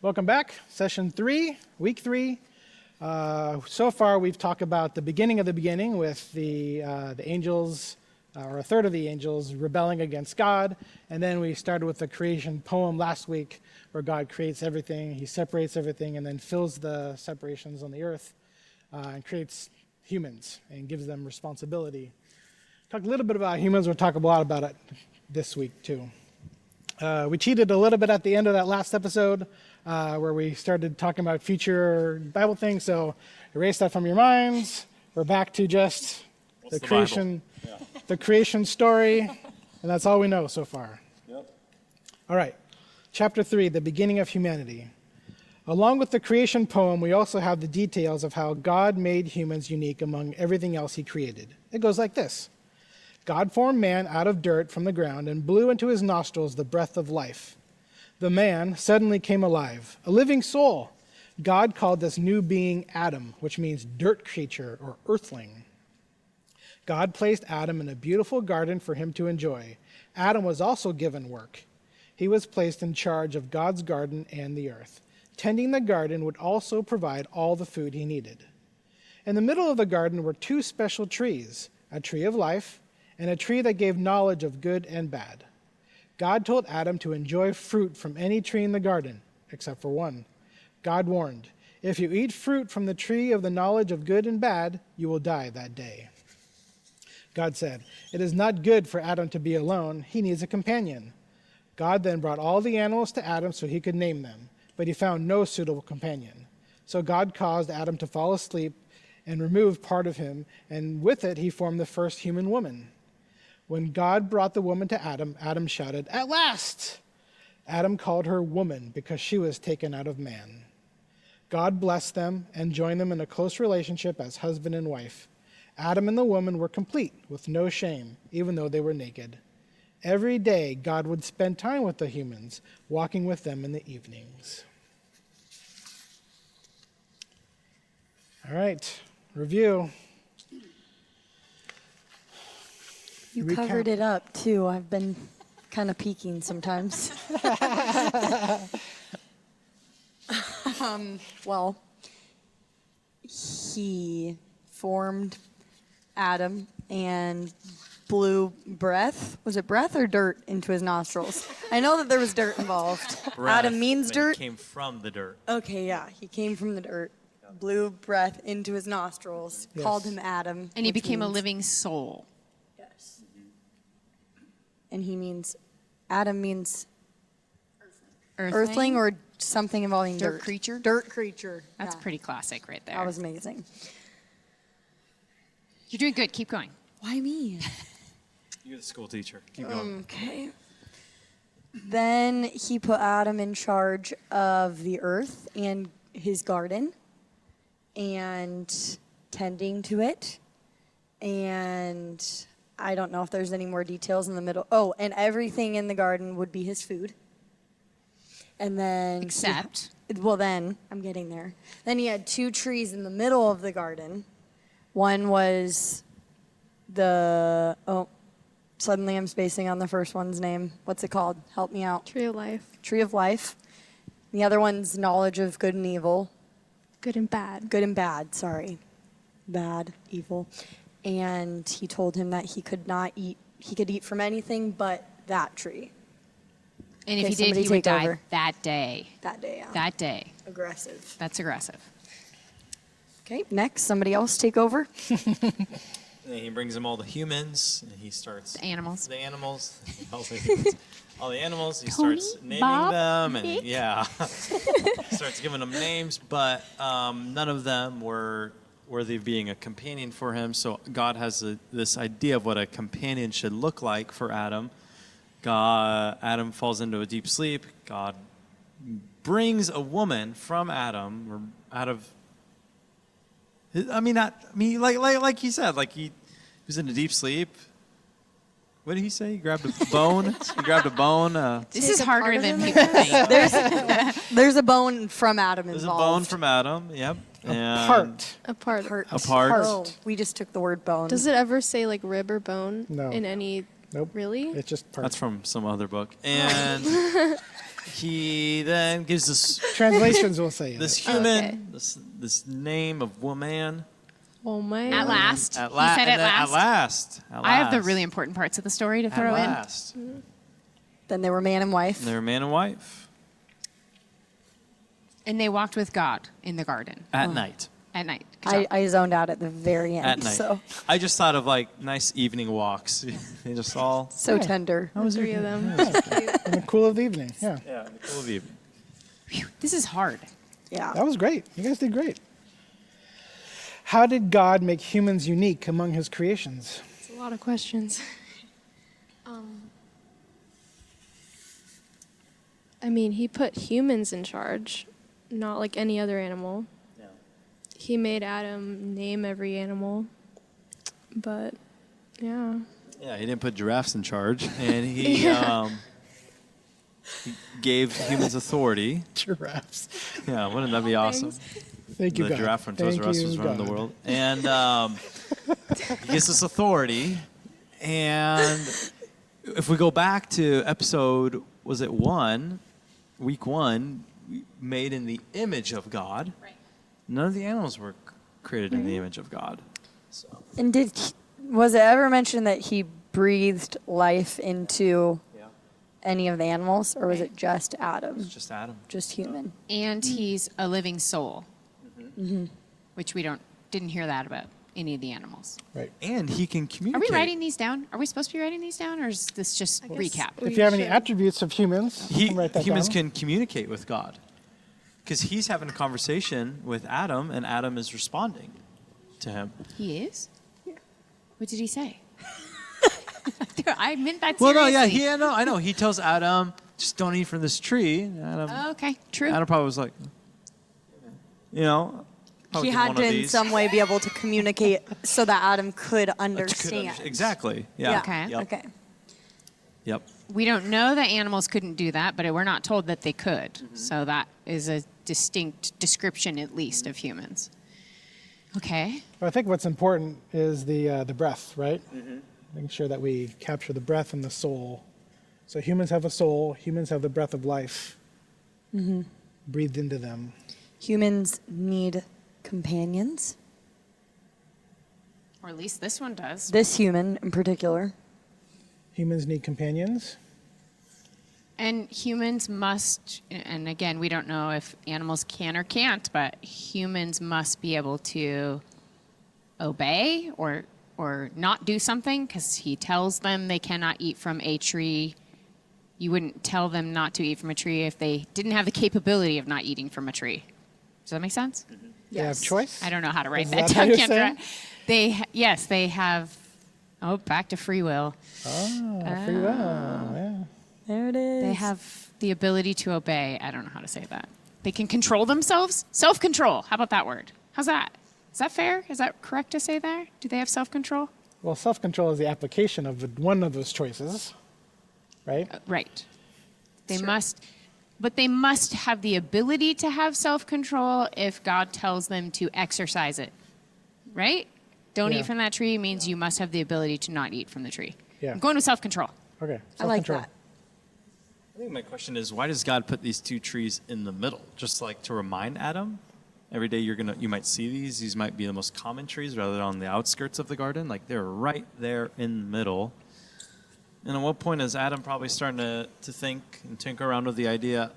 Welcome back. Session 3, week 3. So far, we've talked about the beginning of the beginning with the angels, or a third of the angels, rebelling against God. And then we started with the creation poem last week, where God creates everything, he separates everything, and then fills the separations on the earth, and creates humans and gives them responsibility. Talked a little bit about humans. We'll talk a lot about it this week, too. We cheated a little bit at the end of that last episode, where we started talking about future Bible things. So erase that from your minds. We're back to just the creation, the creation story, and that's all we know so far. Yep. All right, chapter 3, the beginning of humanity. Along with the creation poem, we also have the details of how God made humans unique among everything else he created. It goes like this. God formed man out of dirt from the ground and blew into his nostrils the breath of life. The man suddenly came alive, a living soul. God called this new being Adam, which means dirt creature or earthling. God placed Adam in a beautiful garden for him to enjoy. Adam was also given work. He was placed in charge of God's garden and the earth. Tending the garden would also provide all the food he needed. In the middle of the garden were two special trees, a tree of life and a tree that gave knowledge of good and bad. God told Adam to enjoy fruit from any tree in the garden, except for one. God warned, if you eat fruit from the tree of the knowledge of good and bad, you will die that day. God said, it is not good for Adam to be alone. He needs a companion. God then brought all the animals to Adam so he could name them, but he found no suitable companion. So God caused Adam to fall asleep and removed part of him, and with it he formed the first human woman. When God brought the woman to Adam, Adam shouted, at last! Adam called her woman because she was taken out of man. God blessed them and joined them in a close relationship as husband and wife. Adam and the woman were complete with no shame, even though they were naked. Every day, God would spend time with the humans, walking with them in the evenings. All right, review. You covered it up, too. I've been kind of peeking sometimes. Well, he formed Adam and blew breath. Was it breath or dirt into his nostrils? I know that there was dirt involved. Breath. Adam means dirt. It came from the dirt. Okay, yeah. He came from the dirt, blew breath into his nostrils, Yes. called him Adam. And he which became a means- living soul. Yes. And Adam means earthling or something involving dirt. Dirt creature? Dirt creature. That's Yeah. pretty classic right there. That was amazing. You're doing good. Keep going. Why me? You're the school teacher. Keep going. Okay. Then he put Adam in charge of the earth and his garden and tending to it. And I don't know if there's any more details in the middle. Oh, and everything in the garden would be his food. And then... Except? Then, I'm getting there. Then he had two trees in the middle of the garden. One was suddenly I'm spacing on the first one's name. What's it called? Help me out. Tree of life, Tree of life. The other one's knowledge of good and evil. good and bad. Good and bad, sorry. Bad, evil. And he told him that he could eat from anything but that tree. And Okay, if he did, somebody he would take die over. that day. That day, yeah. That day. Aggressive. That's aggressive. Okay, next, somebody else take over. And then he brings him all the humans, and he starts... The animals. The animals. All the animals. He Tony, starts naming Bob, them, and Nick. yeah. Starts giving them names, but none of them were worthy of being a companion for him. So God has this idea of what a companion should look like for Adam. Adam falls into a deep sleep. God brings a woman from Adam, or out of... like he said, like he was in a deep sleep. What did he say? He grabbed a bone. He grabbed a bone. This is a harder part of than him, people think. There's a bone from Adam There's a involved. bone from Adam. Yep. And Part. A part. Part. A part. Oh, we just took the word bone. Does it ever say like rib or bone No. in any? Nope. Really? It's just part. That's from some other book. And he then gives this Translations will say this it. human, Okay. this name of woman. Oh my. At last. At He la- said and at then last. At last. At I have the last. really important parts of the story to At throw in. last. Then they were man and wife. They're man and wife And they walked with God in the garden at night. at night. Good job. I zoned out at the very end. At night. So I just thought of like nice evening walks. They just all. so tender. Three of them. In the cool of the evening. Yeah. Yeah, in the cool of the evening. Phew, this is hard. Yeah. That was great. You guys did great. How did God make humans unique among his creations? It's a lot of questions. I mean, he put humans in charge, not like any other animal. Yeah. He made Adam name every animal. But yeah. Yeah, he didn't put giraffes in charge, and he gave humans authority. Giraffes. Yeah, wouldn't that be awesome? Thank you, The God. giraffe from Toys Thank R Us you, was running the God. world, and he gives us authority. And if we go back to episode, was it week 1, made in the image of God. Right. None of the animals were created in the image of God. So And was it ever mentioned that he breathed life into yeah, any of the animals, or was Right. it just Adam, it's just Adam. just human? And he's a living soul, which we didn't hear that about any of the animals. Right. And he can Are communicate. we writing these down? Are we supposed to be writing these down, or is this just I guess recap? we If you have any should. attributes of humans, you can write that Humans down. can communicate with God, because he's having a conversation with Adam, and Adam is responding to him. He is? What did he say? I meant that Well, seriously. no, yeah, I know. He tells Adam, just don't eat from this tree. And Adam, Okay, true. Adam probably was like, probably He give one had of to in these. some way be able to communicate so that Adam could Could understand. Exactly. Yeah. Yeah. Okay. Yep. Okay. Yep. We don't know that animals couldn't do that, but we're not told that they could. Mm-hmm. So that is a distinct description, at least, of humans. Okay. I think what's important is the breath, right? Mm-hmm. Making sure that we capture the breath and the soul. So humans have a soul. Humans have the breath of life breathed into them. Humans need companions. Or at least this one does. This human in particular. Humans need companions. And humans must, and again, we don't know if animals can or can't, but humans must be able to obey or not do something, because he tells them they cannot eat from a tree. You wouldn't tell them not to eat from a tree if they didn't have the capability of not eating from a tree. Does that make sense? They have choice. I don't know how to write Is that that how down. you're Can't saying? yes, they have. Oh, back to free will. Free will. Yeah. There it is. They have the ability to obey. I don't know how to say that. They can control themselves. Self-control. How about that word? How's that? Is that fair? Is that correct to say there? Do they have self-control? Well, self-control is the application of one of those choices, right? Right. They must, but they must have the ability to have self-control if God tells them to exercise it. Right? Don't Yeah. eat from that tree means you must have the ability to not eat from the tree. Yeah. I'm going with self-control. Okay. I like Self-control. that. I think my question is, why does God put these two trees in the middle? Just like to remind Adam, every day you might see these. These might be the most common trees rather than on the outskirts of the garden. Like they're right there in the middle. And at what point is Adam probably starting to think and tinker around with the idea,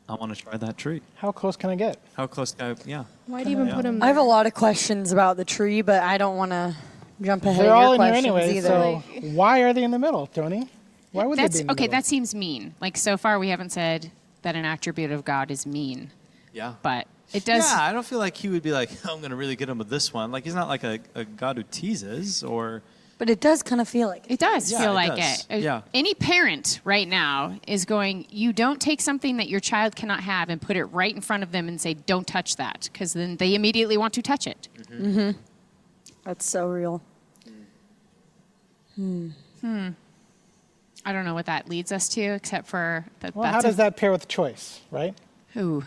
I want to try that tree. How close can I get? How close can I, yeah. Why'd you even Yeah. put him I have a there? lot of questions about the tree, but I don't want to jump ahead They're of all your in here questions anyway, either. so why are they in the middle, Tony? Why would That's they be in the okay. middle? That seems mean. Like so far, we haven't said that an attribute of God is mean, Yeah. but it does. Yeah, I don't feel like he would be like, I'm going to really get him with this one. Like he's not like a God who teases or. But it does kind of feel like it. It does Yeah, feel it like does. it. Yeah. Any parent right now is going, you don't take something that your child cannot have and put it right in front of them and say, don't touch that, because then they immediately want to touch it. That's so real. I don't know what that leads us to, except for that. Well, how does that pair with choice, right? Ooh.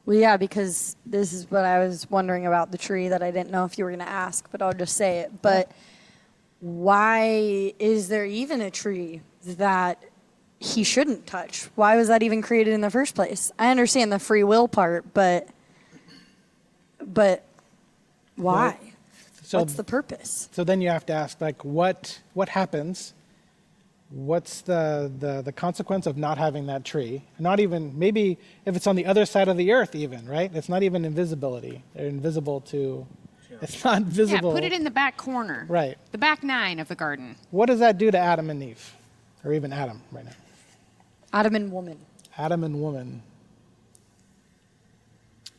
Well, yeah, because this is what I was wondering about the tree that I didn't know if you were going to ask, but I'll just say it. But why is there even a tree that he shouldn't touch. Why was that even created in the first place? I understand the free will part, but why? So, What's the purpose? so then you have to ask, like, what happens? What's the consequence of not having that tree? Not even, maybe if it's on the other side of the earth even, right? It's not even invisibility. They're invisible to, it's not Yeah, visible. put it in the back corner. Right. The back 9 of the garden. What does that do to Adam and Eve? Or even Adam right now? Adam and woman. Adam and woman.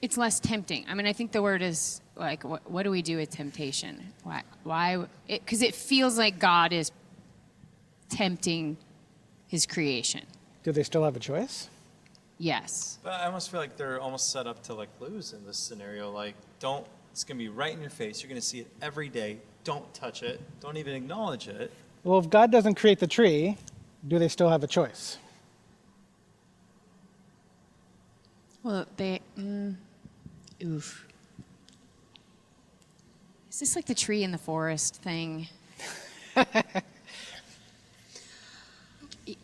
It's less tempting. I mean, I think the word is like, what do we do with temptation? Why? Because it feels like God is tempting his creation. Do they still have a choice? Yes. But I almost feel like they're almost set up to like lose in this scenario. Like, don't, it's going to be right in your face. You're going to see it every day. Don't touch it. Don't even acknowledge it. Well, if God doesn't create the tree, do they still have a choice? Well, oof. Is this like the tree in the forest thing?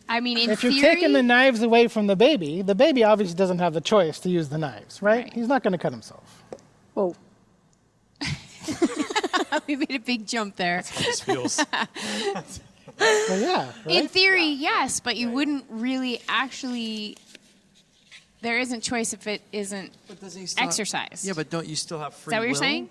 I mean, in If you're theory, taking the knives away from the baby obviously doesn't have the choice to use the knives, right? Right. He's not going to cut himself. Whoa. we made a big jump there. This feels. Well, yeah, right? In theory, yes, but you wouldn't really actually. There isn't choice if it isn't But doesn't he still have- exercise. Yeah, but don't you still have Is free that what you're will? saying?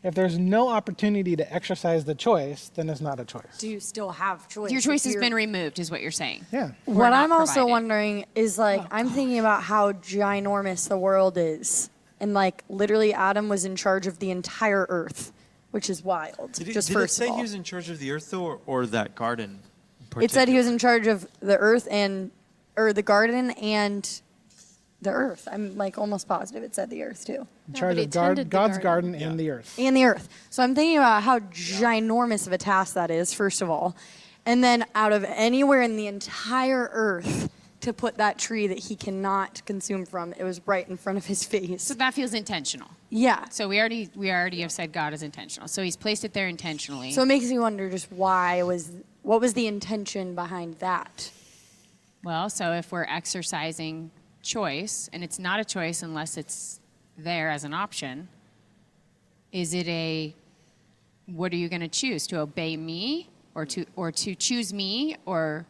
If there's no opportunity to exercise the choice, then it's not a choice. Do you still have choice? Your choice if has you're- been removed, is what you're saying. Yeah. What not I'm also provided. wondering is like I'm thinking about how ginormous the world is, and like literally Adam was in charge of the entire earth, which is wild. Did, just did first it say of all, he was in charge of the earth, though, or that garden? in it said he was particular? in charge of the earth or the garden and the earth. I'm like almost positive it said the earth too. In No, charge but he of tended the God's garden. garden and the earth. And the earth. So I'm thinking about how ginormous of a task that is, first of all. And then out of anywhere in the entire earth to put that tree that he cannot consume from, it was right in front of his face. So that feels intentional. Yeah. So we already have said God is intentional. So he's placed it there intentionally. So it makes me wonder just what was the intention behind that? Well, so if we're exercising choice, and it's not a choice unless it's there as an option, is it what are you going to choose? To obey me or to choose me, or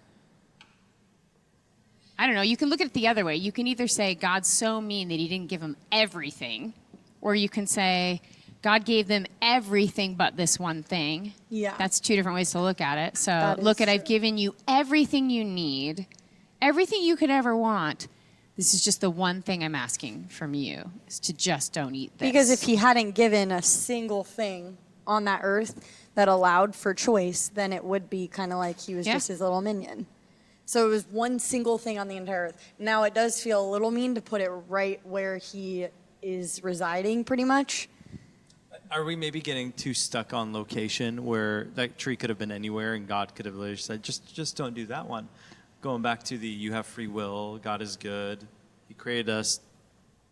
I don't know. You can look at it the other way. You can either say God's so mean that he didn't give them everything, or you can say God gave them everything but this one thing. Yeah. That's two different ways to look at it. So That is look at I've true. given you everything you need, everything you could ever want. This is just the one thing I'm asking from you, is to just don't eat this. Because if he hadn't given a single thing on that earth that allowed for choice, then it would be kind of like he was Yeah. just his little minion. So it was one single thing on the entire earth. Now it does feel a little mean to put it right where he is residing, pretty much. Are we maybe getting too stuck on location where that tree could have been anywhere and God could have literally said, just don't do that one? Going back to you have free will, God is good. He created us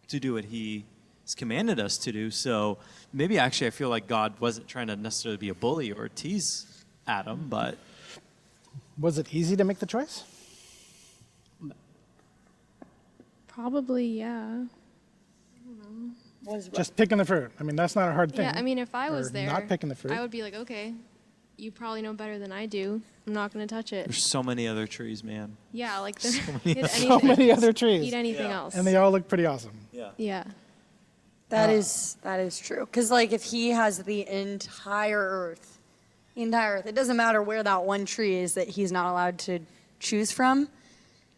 to do what he has commanded us to do. So maybe actually I feel like God wasn't trying to necessarily be a bully or tease Adam, but Was it easy to make the choice? Probably, yeah. Was Just picking the fruit. I mean, that's not a hard thing. Yeah, I mean, if I was Or there, not picking the fruit. I would be like, okay, you probably know better than I do. I'm not going to touch it. there's so many other trees, man. Yeah, like the, So many other trees. Eat anything Yeah. else. And they all look pretty awesome. Yeah. yeah. that is true. Because like if he has the entire earth, it doesn't matter where that one tree is that he's not allowed to choose from.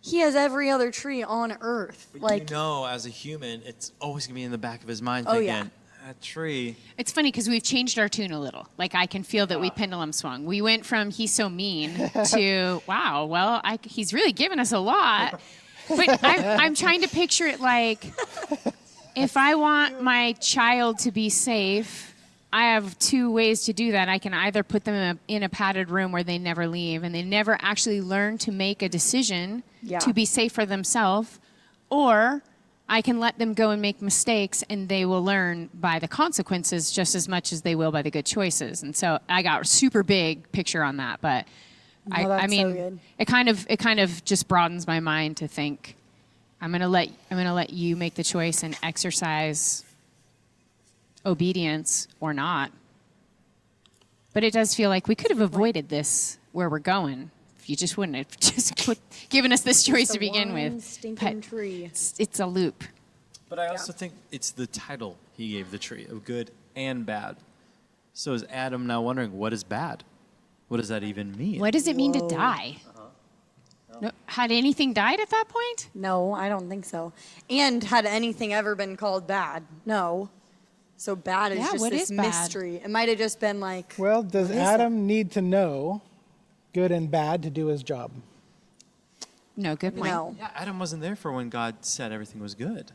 He has every other tree on earth. But Like you know, as a human, it's always going to be in the back of his mind Oh, thinking, yeah. that tree. It's funny because we've changed our tune a little. Like I can feel that we pendulum swung. We went from he's so mean to wow, well, he's really given us a lot. But I'm trying to picture it like if I want my child to be safe, I have two ways to do that. I can either put them in a padded room where they never leave and they never actually learn to make a decision Yeah. to be safe for themselves, or I can let them go and make mistakes and they will learn by the consequences just as much as they will by the good choices. And so I got a super big picture on that, but Oh, that's I mean, so good. it kind of just broadens my mind to think I'm gonna let you make the choice and exercise obedience or not. But it does feel like we could have avoided this where we're going if you just wouldn't have given us this choice to The begin one with. stinking But tree. it's a loop. But I also think it's the title he gave the tree of good and bad. So is Adam now wondering, what is bad? What does that even mean? What does it mean to Whoa. die? No, had anything died at that point? No, I don't think so. And had anything ever been called bad? No. So bad is Yeah, just what this is bad? mystery. It might have just been like, Well, does What is Adam need to know good and bad to do his job? No, good point. no. Yeah, Adam wasn't there for when God said everything was good.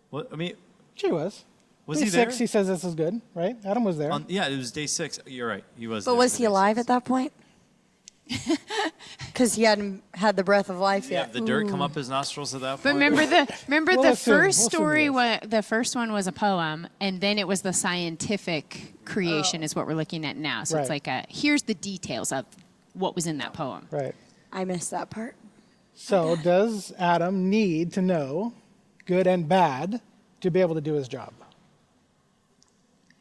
What I mean, She was. was Day he there? 6, he says this is good, right? Adam was there. Yeah, it was day 6. You're right. He was. But there was for he day alive 6. at that point? Because he hadn't had the breath of life Did he have yet. the dirt come up his nostrils at that But point? remember We'll the assume- first we'll assume story he is. the first one was a poem, and then it was the scientific creation is what we're looking at now. So it's Right. like here's the details of what was in that poem. Right. I missed that part. So does Adam need to know good and bad to be able to do his job?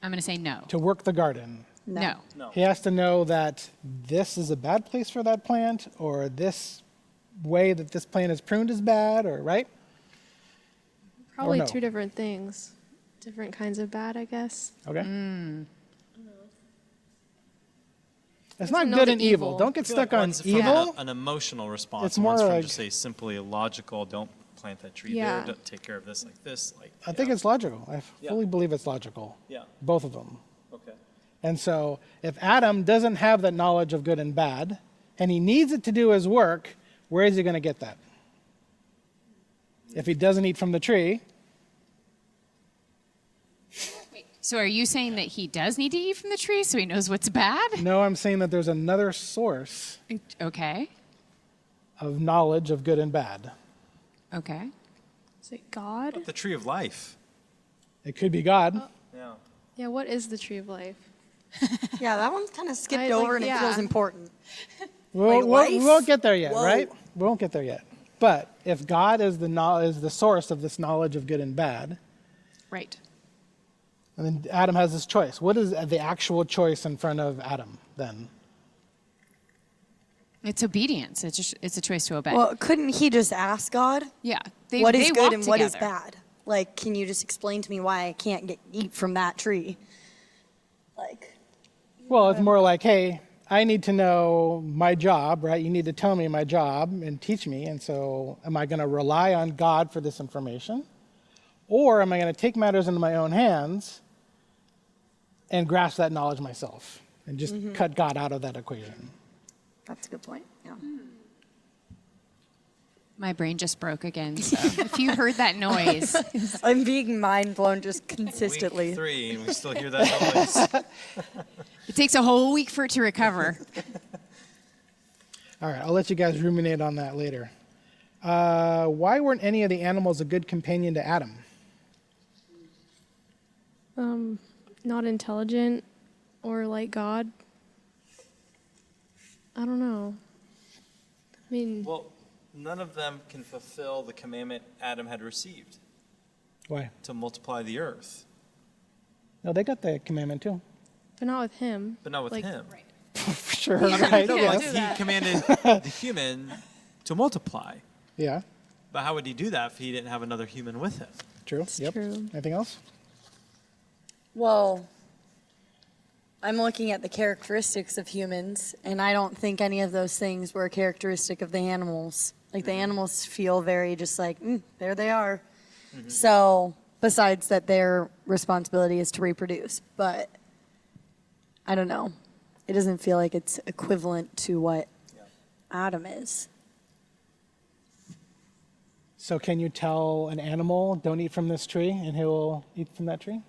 I'm going to say no. To work the garden? No. No. He has to know that this is a bad place for that plant, or this way that this plant is pruned is bad, or right? Probably no? two different things. Different kinds of bad, I guess. Okay. Mm. It's To not know good the and evil. evil. Don't I get feel like stuck on one's from evil. an emotional response. It's and one's more from like- just a simply logical. Don't plant that tree Yeah. there. Don't take care of this like this. Like I think it's logical. I Yeah. fully believe it's logical. Yeah. Both of them. Okay. And so if Adam doesn't have that knowledge of good and bad, and he needs it to do his work, where is he going to get that? If he doesn't eat from the tree, So are you saying that he does need to eat from the tree so he knows what's bad? no, I'm saying that there's another source Okay. of knowledge of good and bad. Okay. Is it God? The tree of life. It could be God. Yeah. Yeah, what is the tree of life? Yeah, that one's kind of skipped I, like, over and it yeah. feels important. We'll, Like we'll- we life? won't get there yet, Whoa. right? We won't get there yet. But if God is the source of this knowledge of good and bad, Right. and then Adam has this choice. What is the actual choice in front of Adam then? It's obedience. It's a choice to obey. Well, couldn't he just ask God yeah. what is they good walk and what is together. bad? Like, can you just explain to me why I can't eat from that tree? Like, Well, it's more like, hey, I need to know my job, right? You need to tell me my job and teach me. And so am I going to rely on God for this information? Or am I going to take matters into my own hands and grasp that knowledge myself and just cut God out of that equation? that's a good point. Yeah. My brain just broke again. So if you heard that noise, I'm being mind blown just consistently. Week 3, and we still hear that noise. it takes a whole week for it to recover. All right, I'll let you guys ruminate on that later. Why weren't any of the animals a good companion to Adam? Not intelligent or like God. I don't know. I mean, Well, none of them can fulfill the commandment Adam had received Why? to multiply the earth, No, they got the commandment too. but not with him. but not with Like, him. Sure, I mean, right? no, Yeah. like he commanded the human to multiply. Yeah, But how would he do that if he didn't have another human with him? true. Yep. true. Anything else? Well, I'm looking at the characteristics of humans, and I don't think any of those things were a characteristic of the animals. Like, the animals feel very just like, there they are. So, besides that, their responsibility is to reproduce. But I don't know. It doesn't feel like it's equivalent to what Adam is. So can you tell an animal, don't eat from this tree, and he will eat from that tree?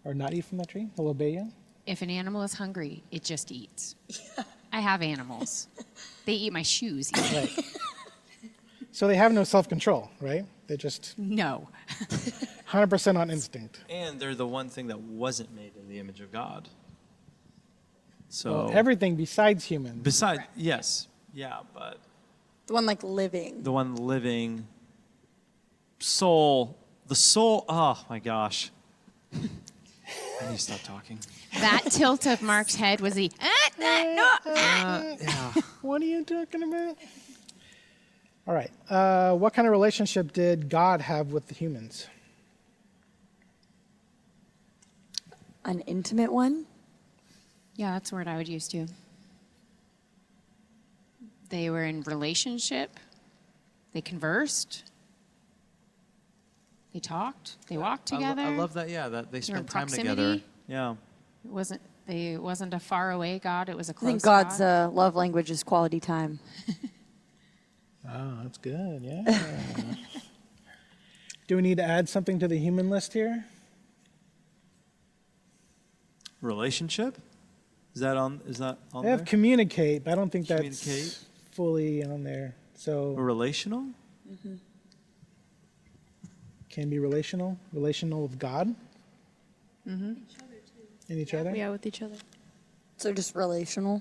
Or not eat from that tree? He'll obey you? If an animal is hungry, it just eats. I have animals. They eat my shoes. Even. Right. So they have no self-control, right? They just No. 100% on instinct. And they're the one thing that wasn't made in the image of God. So Well, everything besides humans. beside, yes, yeah, but The one like living. the one living soul, the soul. Oh my gosh. I need to stop talking. That tilt of Mark's head was the Yeah. What are you talking about? All right. What kind of relationship did God have with the humans? An intimate one? Yeah, that's the word I would use too. They were in relationship. They conversed. They talked. They walked together. I love that. Yeah, that they They were in spent time together. proximity. Yeah. It wasn't a far away God. It was a I close think God's God. love language is quality time. Oh, that's good. Yeah. Do we need to add something to the human list here? Relationship? Is that on? Is that on They have there? communicate, but I don't think Communicate. that's fully on there. So Relational? can be relational with God. Mm-hmm. And each other. Yeah, with each other. So just relational.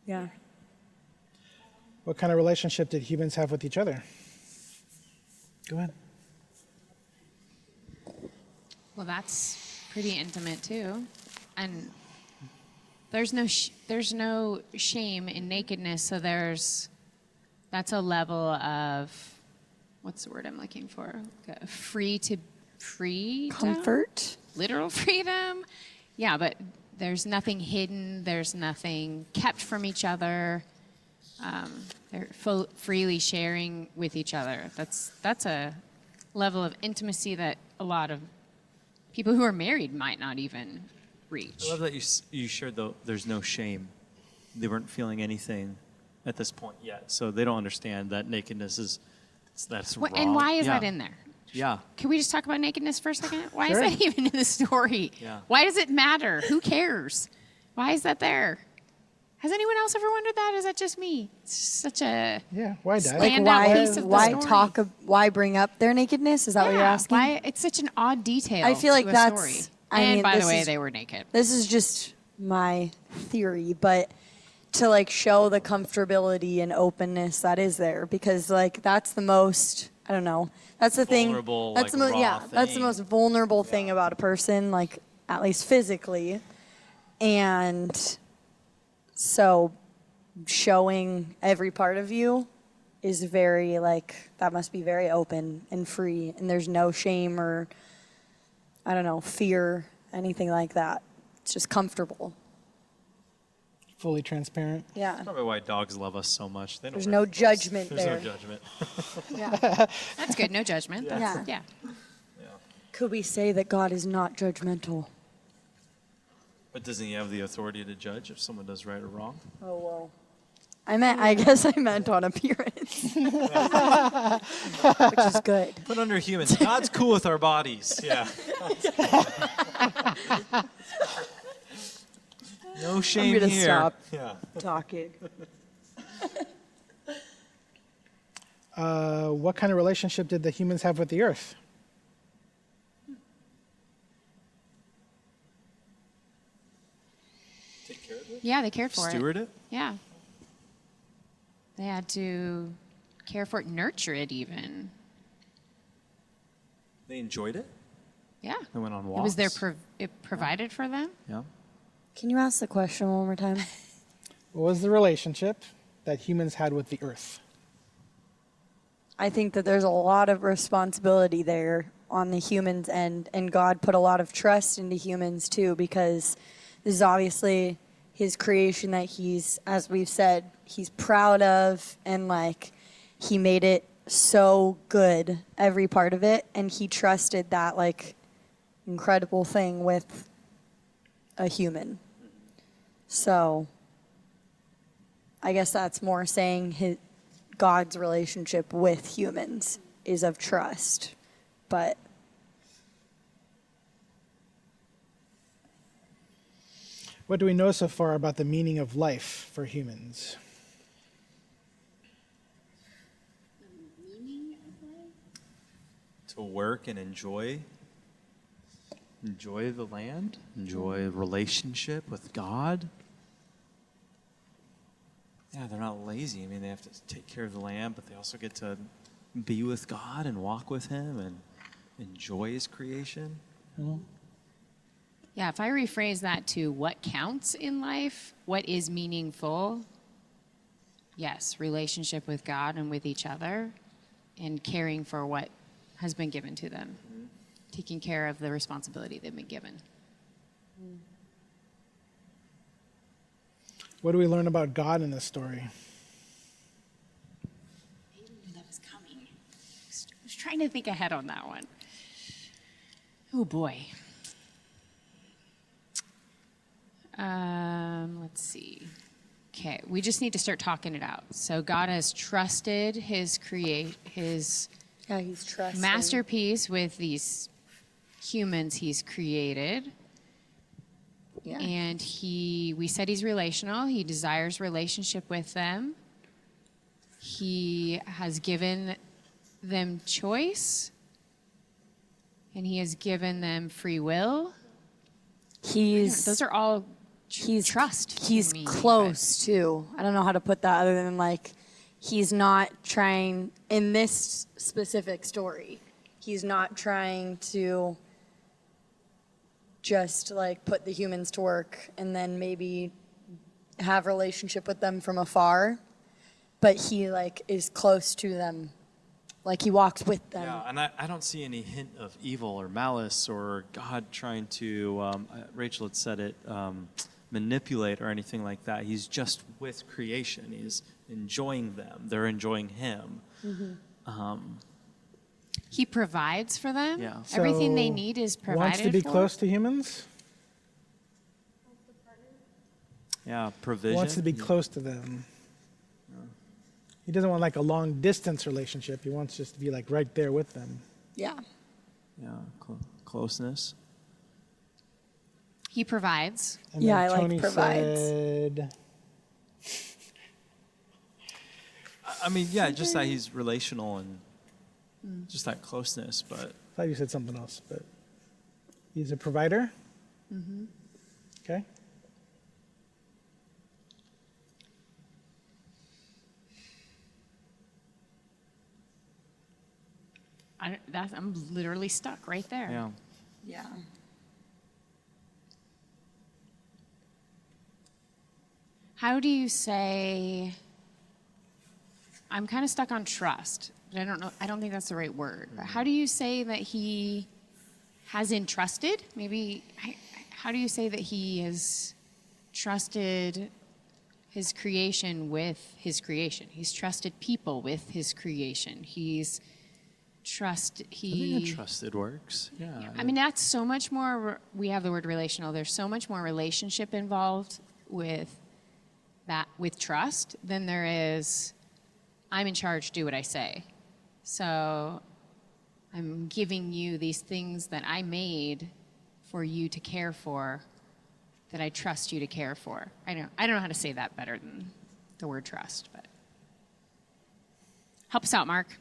Yeah. What kind of relationship did humans have with each other? Go ahead. Well, that's pretty intimate too, and there's no shame in nakedness. So that's a level of what's the word I'm looking for? Free Comfort. literal freedom. Yeah, but there's nothing hidden. There's nothing kept from each other. They're freely sharing with each other. That's a level of intimacy that a lot of people who are married might not even reach. I love that you shared though. There's no shame. They weren't feeling anything at this point yet, so they don't understand that nakedness is that's wrong. And why is Yeah. that in there? Yeah. Can we just talk about nakedness for a second? Why Sure. is that even in the story? Yeah. Why does it matter? Who cares? Why is that there? Has anyone else ever wondered that? Or is that just me? It's just such a Yeah. Why die? Like Stand out why? piece of the Why story. Why bring up their nakedness? Is that what you're Yeah, asking? Why it's such an odd detail. I feel like to a that's- story. I And mean, by the this way, is- they were naked. This is just my theory, but to like show the comfortability and openness that is there, because like that's the most, I don't know, that's the thing. Vulnerable, That's like, the most, raw yeah, that's the thing. most vulnerable thing about a person, like at least physically, and so showing every part of you is very like that must be very open and free, and there's no shame or I don't know, fear, anything like that. It's just comfortable. Fully transparent. Yeah. Probably why dogs love us so much. They don't There's no recognize- judgment There's there. no judgment. Yeah. That's good. No judgment. That's, Yeah. yeah. Could we say that God is not judgmental? But doesn't he have the authority to judge if someone does right or wrong? Oh, well. I guess I meant on appearance. Which is good. Put under humans. God's cool with our bodies. Yeah. No shame gonna here. stop. Yeah. Talking. What kind of relationship did the humans have with the earth? Take care of it. Yeah, they cared for Steward it. it. Yeah. They had to care for it, nurture it even. They enjoyed it. Yeah. They went on walks. It was there. It provided for them. Yeah. Can you ask the question one more time? What was the relationship that humans had with the earth? I think that there's a lot of responsibility there on the humans' end, and God put a lot of trust into humans too, because this is obviously his creation that he's, as we've said, he's proud of, and like he made it so good, every part of it, and he trusted that like incredible thing with a human. So I guess that's more saying God's relationship with humans is of trust, but What do we know so far about the meaning of life for humans? To work and enjoy the land, enjoy a relationship with God. Yeah, they're not lazy. I mean, they have to take care of the land, but they also get to be with God and walk with Him and enjoy His creation. Yeah, if I rephrase that to what counts in life, what is meaningful, yes, relationship with God and with each other, and caring for what has been given to them, taking care of the responsibility they've been given. What do we learn about God in this story? I knew that was coming. I was trying to think ahead on that one. Oh boy. Let's see. Okay, we just need to start talking it out. So God has trusted his Yeah, he's trusting. masterpiece with these humans he's created. Yeah. And we said he's relational. He desires relationship with them. He has given them choice. And he has given them free will. Those are all trust. to He's me, but- close too. I don't know how to put that other than like he's not trying in this specific story. He's not trying to just like put the humans to work and then maybe have relationship with them from afar, but he like is close to them. Like he walks with them. Yeah, and I don't see any hint of evil or malice or God trying to, Rachel had said it, manipulate or anything like that. He's just with creation. He's enjoying them. They're enjoying him. He provides for them. Yeah. Everything they So, need is provided Wants to be for. close to humans? Yeah, provision. Wants to be close to them. He doesn't want like a long distance relationship. He wants just to be like right there with them. Yeah. Yeah, closeness. He provides. And Yeah, then I like Tony provides. said, I mean, yeah, just that he's relational and just that closeness, but I thought you said something else, but he's a provider. Okay. I'm literally stuck right there. yeah. Yeah. How do you say? I'm kind of stuck on trust, but I don't know. I don't think that's the right word. But how do you say that he has entrusted? Maybe. How do you say that he has trusted his creation with his creation? He's trusted people with his creation. He's I think trusted works. Yeah. I mean, that's so much more. We have the word relational. There's so much more relationship involved with that, with trust, than there is, I'm in charge, do what I say. So I'm giving you these things that I made for you to care for, that I trust you to care for. I don't know how to say that better than the word trust, but help us out, Mark.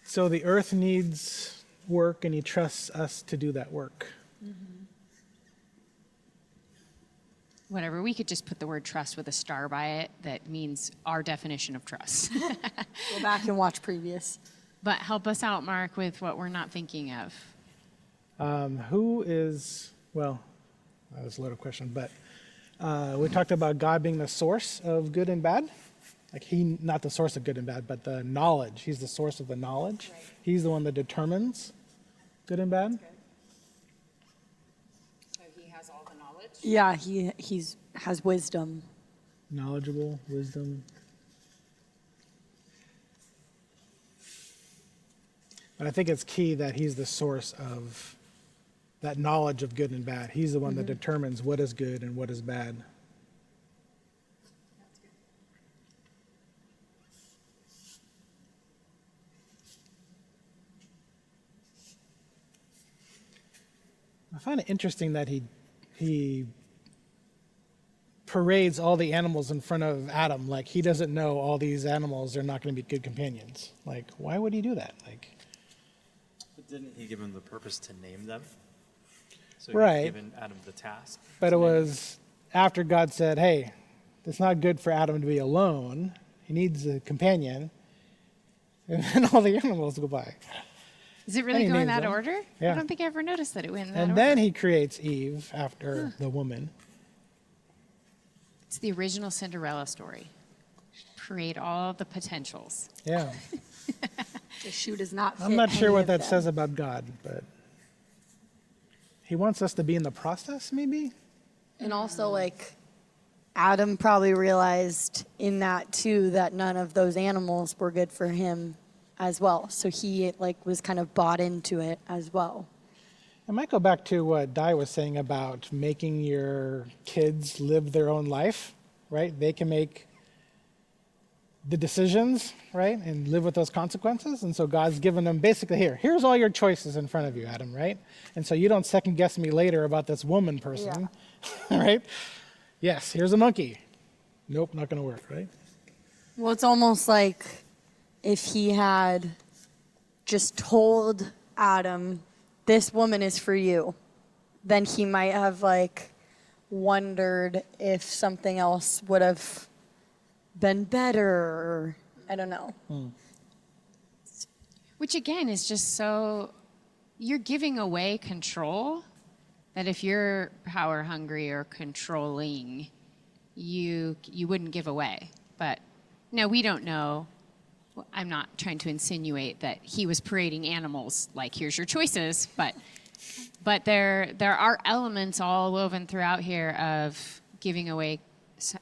So the earth needs work, and he trusts us to do that work. Whatever, we could just put the word trust with a star by it. That means our definition of trust. Go back and watch previous. But help us out, Mark, with what we're not thinking of. Who is, well, that was a loaded question, but we talked about God being the source of good and bad. Like not the source of good and bad, but the knowledge. He's the source of the knowledge. Right. He's the one that determines good and bad. So he has all the knowledge? Yeah, he has wisdom. Knowledgeable, wisdom. But I think it's key that he's the source of that knowledge of good and bad. He's the one that determines what is good and what is bad. I find it interesting that he parades all the animals in front of Adam. Like he doesn't know all these animals are not going to be good companions. Like, why would he do that? Like, But didn't he give him the purpose to name them? So Right. he's given Adam the task. But to it make- was after God said, hey, it's not good for Adam to be alone. He needs a companion. And then all the animals go by. Is it really he going names that them. order? Yeah. I don't think I ever noticed that it went in that And order. then he creates Eve after the woman. It's the original Cinderella story. Create all the potentials. Yeah. The shoe does not fit I'm not sure any what of that them. says about God, but he wants us to be in the process, maybe? And also, like, Adam probably realized in that too that none of those animals were good for him as well. So he like was kind of bought into it as well. I might go back to what Di was saying about making your kids live their own life, right? They can make the decisions, right? And live with those consequences. And so God's given them basically here's all your choices in front of you, Adam, right? And so you don't second guess me later about this woman person, right? Yes, here's a monkey. Nope, not going to work, right? Well, it's almost like if he had just told Adam, this woman is for you, then he might have like wondered if something else would have been better, or I don't know. Which again is just so you're giving away control that if you're power hungry or controlling, you wouldn't give away. But no, we don't know. I'm not trying to insinuate that he was parading animals like here's your choices, but there are elements all woven throughout here of giving away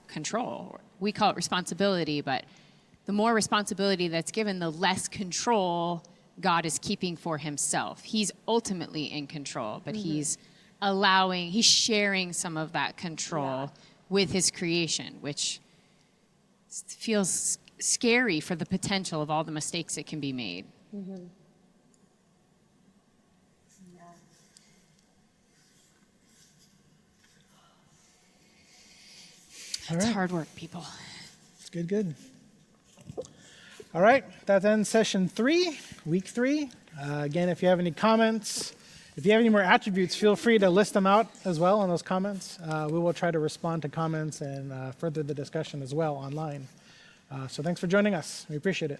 control. We call it responsibility, but the more responsibility that's given, the less control God is keeping for himself. He's ultimately in control, but he's sharing some of that control with his creation, which feels scary for the potential of all the mistakes that can be made. It's hard work, people. It's good. All right, that ends session 3, week 3. Again, if you have any comments, if you have any more attributes, feel free to list them out as well in those comments. We will try to respond to comments and further the discussion as well online. So thanks for joining us. We appreciate it.